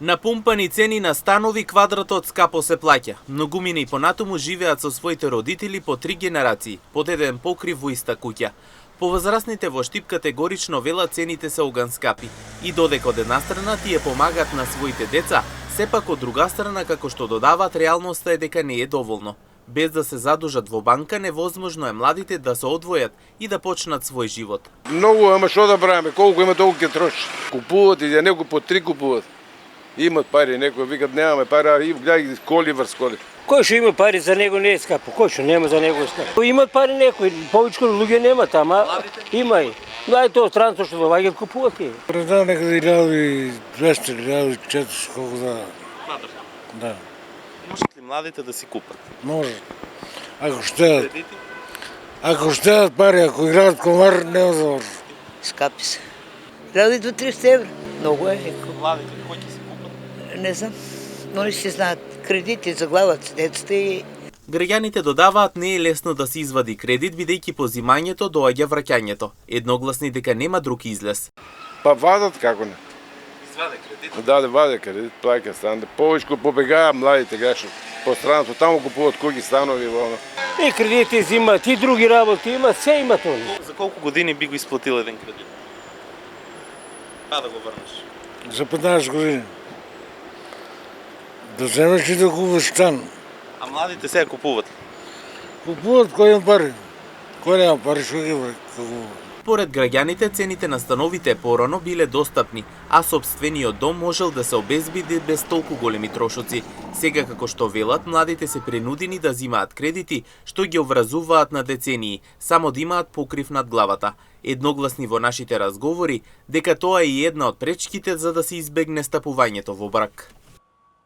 Напумпани цени на станови, квадратот скапо се плаќа. Многумина и понатаму живеат со своите родители по 3 генерации, под еден покрив во иста куќа. Повозрасните во Штип категорично велат цените се оган скапи. И додека од една страна тие помагаат на своите деца, сепак од друга страна, како што додаваат, реалноста е дека не е доволно. Без да се задужат во банка, невозможно е младите да се одвојат и да почнат свој живот. Многу, ама што да правиме, колку има толку ќе троши. Купуваат и за некој по 3 купуваат. Имат пари, некој викат немаме пари, а гледај коли врз коли. Кој што има пари за него не е скапо, кој што нема за него е скапо. Имат пари некои, повечко луѓе немат, ама има и. Дај тоа странство што доаѓаат купуваат и. Продава некаде 1200, 1400, колку да. Да. Можат ли младите да си купат? Може. Ако штеат. Ако штеат пари, ако играат комар, нема заврши. Скапи се. Гради до 300 евро. Много е. Младите кои ќе си купат? Не знам. Но не си знаат. Кредити за главата децата и... Граѓаните додаваат не е лесно да се извади кредит, бидејќи по зимањето доаѓа враќањето. Едногласни дека нема друг излез. Па вадат како не. Изваде кредит? Да, ваде кредит, плаќа стан. Повечко побегаат младите грешно. По страната, таму купуваат куќи, станови, воно. И кредити взимат, и други работи имат, се имат они. За колку години би го исплатил еден кредит? Па да го врнеш? За 15 години. Да вземеш и да купиш стан. А младите сега купуват? Купуват кој има пари. Кој нема пари, што ги купува. Според граѓаните, цените на становите порано биле достапни, а сопствениот дом можел да се обезбеди без толку големи трошоци. Сега, како што велат, младите се принудени да земаат кредити, што ги обврзуваат на децении, само да имаат покрив над главата. Едногласни во нашите разговори дека тоа е и една од пречките за да се избегне стапувањето во брак.